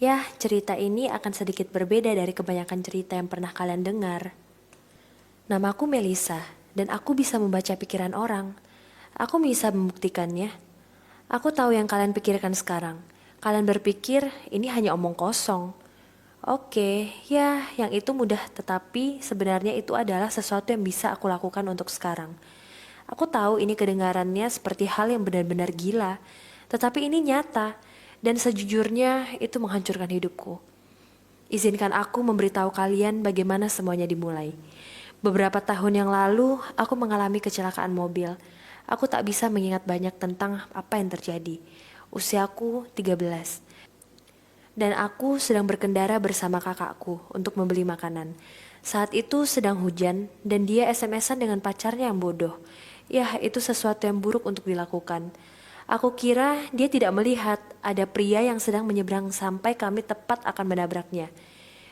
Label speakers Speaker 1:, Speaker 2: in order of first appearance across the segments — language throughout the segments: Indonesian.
Speaker 1: Yah, cerita ini akan sedikit berbeda dari kebanyakan cerita yang pernah kalian dengar. Namaku Melisa, dan aku bisa membaca pikiran orang. Aku bisa membuktikannya. Aku tahu yang kalian pikirkan sekarang. Kalian berpikir ini hanya omong kosong. Oke, ya yang itu mudah, tetapi sebenarnya itu adalah sesuatu yang bisa aku lakukan untuk sekarang. Aku tahu ini kedengarannya seperti hal yang benar-benar gila, tetapi ini nyata, dan sejujurnya itu menghancurkan hidupku. Izinkan aku memberitahu kalian bagaimana semuanya dimulai. Beberapa tahun yang lalu, aku mengalami kecelakaan mobil. Aku tak bisa mengingat banyak tentang apa yang terjadi. Usiaku 13. Dan aku sedang berkendara bersama kakakku untuk membeli makanan. Saat itu sedang hujan dan dia SMS-an dengan pacarnya yang bodoh. Yah, itu sesuatu yang buruk untuk dilakukan. Aku kira dia tidak melihat ada pria yang sedang menyeberang sampai kami tepat akan menabraknya.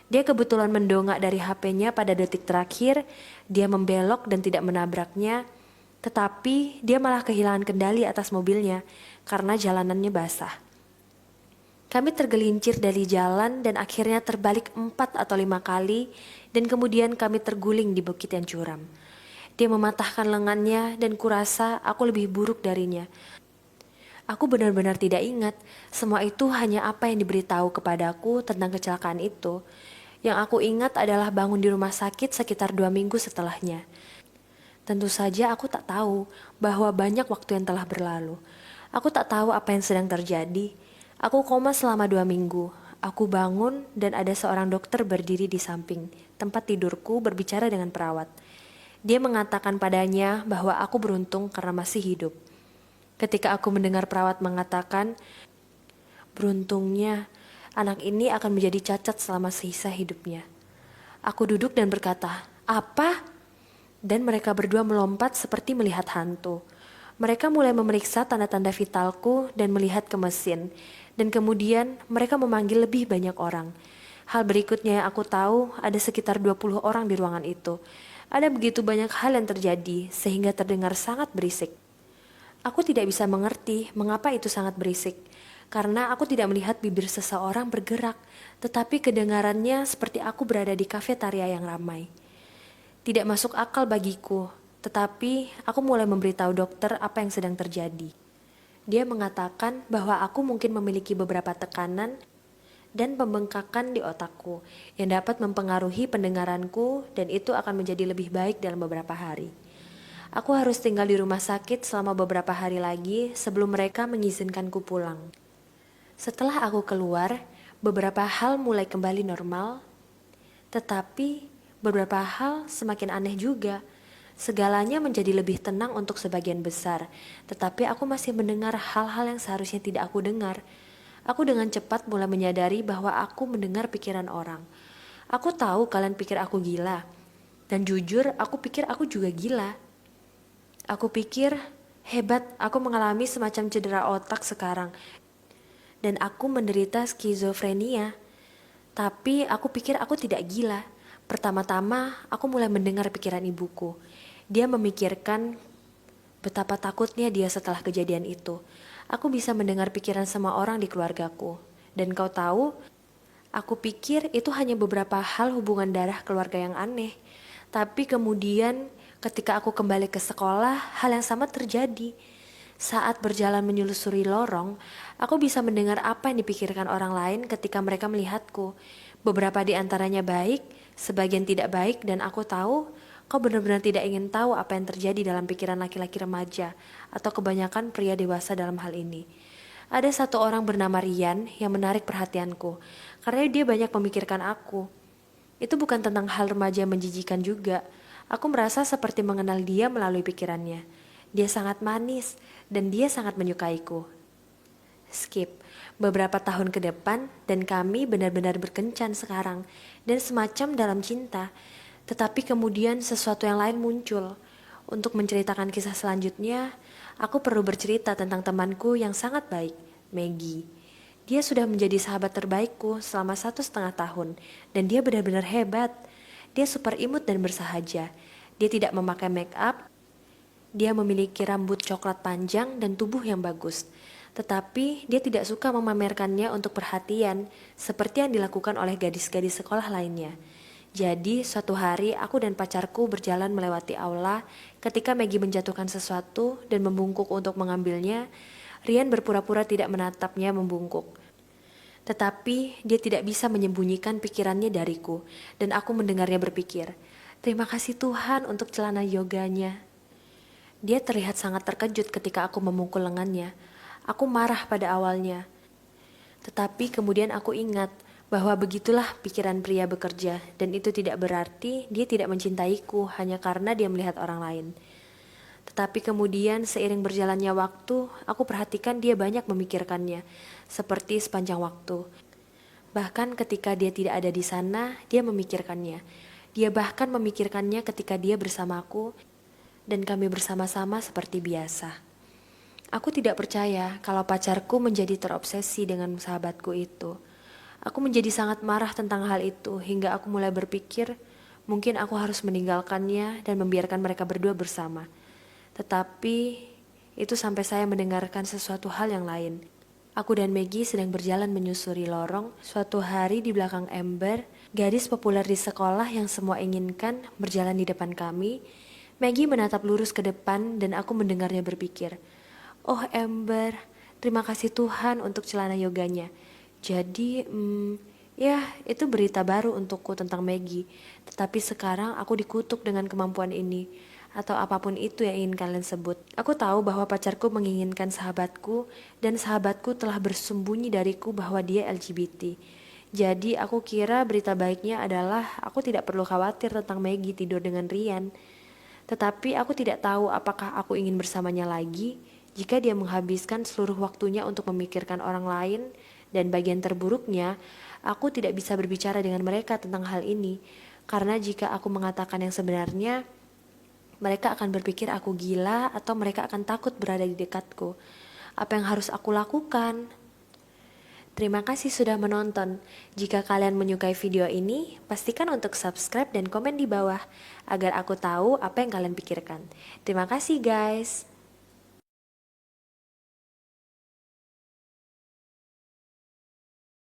Speaker 1: Dia kebetulan mendongak dari HP-nya pada detik terakhir, dia membelok dan tidak menabraknya, tetapi dia malah kehilangan kendali atas mobilnya karena jalanannya basah. Kami tergelincir dari jalan dan akhirnya terbalik 4 atau 5 kali dan kemudian kami terguling di bukit yang curam. Dia mematahkan lengannya dan kurasa aku lebih buruk darinya. Aku benar-benar tidak ingat, semua itu hanya apa yang diberitahu kepadaku tentang kecelakaan itu. Yang aku ingat adalah bangun di rumah sakit sekitar 2 minggu setelahnya. Tentu saja aku tak tahu bahwa banyak waktu yang telah berlalu. Aku tak tahu apa yang sedang terjadi. Aku koma selama 2 minggu. Aku bangun dan ada seorang dokter berdiri di samping tempat tidurku berbicara dengan perawat. Dia mengatakan padanya bahwa aku beruntung karena masih hidup. Ketika aku mendengar perawat mengatakan, beruntungnya anak ini akan menjadi cacat selama sisa hidupnya. Aku duduk dan berkata, apa? Dan mereka berdua melompat seperti melihat hantu. Mereka mulai memeriksa tanda-tanda vitalku dan melihat ke mesin. Dan kemudian mereka memanggil lebih banyak orang. Hal berikutnya yang aku tahu ada sekitar 20 orang di ruangan itu. Ada begitu banyak hal yang terjadi sehingga terdengar sangat berisik. Aku tidak bisa mengerti mengapa itu sangat berisik. Karena aku tidak melihat bibir seseorang bergerak, tetapi kedengarannya seperti aku berada di kafetaria yang ramai. Tidak masuk akal bagiku, tetapi aku mulai memberitahu dokter apa yang sedang terjadi. Dia mengatakan bahwa aku mungkin memiliki beberapa tekanan dan pembengkakan di otakku yang dapat mempengaruhi pendengaranku dan itu akan menjadi lebih baik dalam beberapa hari. Aku harus tinggal di rumah sakit selama beberapa hari lagi sebelum mereka mengizinkanku pulang. Setelah aku keluar, beberapa hal mulai kembali normal, tetapi beberapa hal semakin aneh juga. Segalanya menjadi lebih tenang untuk sebagian besar, tetapi aku masih mendengar hal-hal yang seharusnya tidak aku dengar. Aku dengan cepat mulai menyadari bahwa aku mendengar pikiran orang. Aku tahu kalian pikir aku gila, dan jujur aku pikir aku juga gila. Aku pikir, hebat aku mengalami semacam cedera otak sekarang, dan aku menderita skizofrenia. Tapi aku pikir aku tidak gila. Pertama-tama, aku mulai mendengar pikiran ibuku. Dia memikirkan betapa takutnya dia setelah kejadian itu. Aku bisa mendengar pikiran semua orang di keluargaku. Dan kau tahu, aku pikir itu hanya beberapa hal hubungan darah keluarga yang aneh. Tapi kemudian ketika aku kembali ke sekolah, hal yang sama terjadi. Saat berjalan menyelusuri lorong, aku bisa mendengar apa yang dipikirkan orang lain ketika mereka melihatku. Beberapa di antaranya baik, sebagian tidak baik, dan aku tahu kau benar-benar tidak ingin tahu apa yang terjadi dalam pikiran laki-laki remaja atau kebanyakan pria dewasa dalam hal ini. Ada satu orang bernama Rian yang menarik perhatianku, karena dia banyak memikirkan aku. Itu bukan tentang hal remaja yang menjijikan juga. Aku merasa seperti mengenal dia melalui pikirannya. Dia sangat manis, dan dia sangat menyukaiku. Skip, beberapa tahun ke depan, dan kami benar-benar berkencan sekarang, dan semacam dalam cinta. Tetapi kemudian sesuatu yang lain muncul. Untuk menceritakan kisah selanjutnya, aku perlu bercerita tentang temanku yang sangat baik, Maggie. Dia sudah menjadi sahabat terbaikku selama 1,5 tahun, dan dia benar-benar hebat. Dia super imut dan bersahaja. Dia tidak memakai make up. Dia memiliki rambut coklat panjang dan tubuh yang bagus. Tetapi dia tidak suka memamerkannya untuk perhatian, seperti yang dilakukan oleh gadis-gadis sekolah lainnya. Jadi, suatu hari aku dan pacarku berjalan melewati aula ketika Maggie menjatuhkan sesuatu dan membungkuk untuk mengambilnya. Rian berpura-pura tidak menatapnya membungkuk. Tetapi dia tidak bisa menyembunyikan pikirannya dariku, dan aku mendengarnya berpikir, "Terima kasih Tuhan untuk celana yoganya." Dia terlihat sangat terkejut ketika aku memukul lengannya. Aku marah pada awalnya, tetapi kemudian aku ingat bahwa begitulah pikiran pria bekerja, dan itu tidak berarti dia tidak mencintaiku hanya karena dia melihat orang lain. Tetapi kemudian seiring berjalannya waktu, aku perhatikan dia banyak memikirkannya, seperti sepanjang waktu. Bahkan ketika dia tidak ada di sana, dia memikirkannya. Dia bahkan memikirkannya ketika dia bersamaku, dan kami bersama-sama seperti biasa. Aku tidak percaya kalau pacarku menjadi terobsesi dengan sahabatku itu. Aku menjadi sangat marah tentang hal itu hingga aku mulai berpikir mungkin aku harus meninggalkannya dan membiarkan mereka berdua bersama. Tetapi itu sampai saya mendengarkan sesuatu hal yang lain. Aku dan Maggie sedang berjalan menyusuri lorong. Suatu hari di belakang Ember, gadis populer di sekolah yang semua inginkan berjalan di depan kami. Maggie menatap lurus ke depan dan aku mendengarnya berpikir, "Oh Ember, terima kasih Tuhan untuk celana yoganya." Jadi, ya itu berita baru untukku tentang Maggie. Tetapi sekarang aku dikutuk dengan kemampuan ini, atau apapun itu yang ingin kalian sebut. Aku tahu bahwa pacarku menginginkan sahabatku, dan sahabatku telah bersembunyi dariku bahwa dia LGBT. Jadi aku kira berita baiknya adalah aku tidak perlu khawatir tentang Maggie tidur dengan Rian. Tetapi aku tidak tahu apakah aku ingin bersamanya lagi jika dia menghabiskan seluruh waktunya untuk memikirkan orang lain, dan bagian terburuknya, aku tidak bisa berbicara dengan mereka tentang hal ini. Karena jika aku mengatakan yang sebenarnya, mereka akan berpikir aku gila atau mereka akan takut berada di dekatku. Apa yang harus aku lakukan? Terima kasih sudah menonton. Jika kalian menyukai video ini, pastikan untuk subscribe dan komen di bawah agar aku tahu apa yang kalian pikirkan. Terima kasih guys.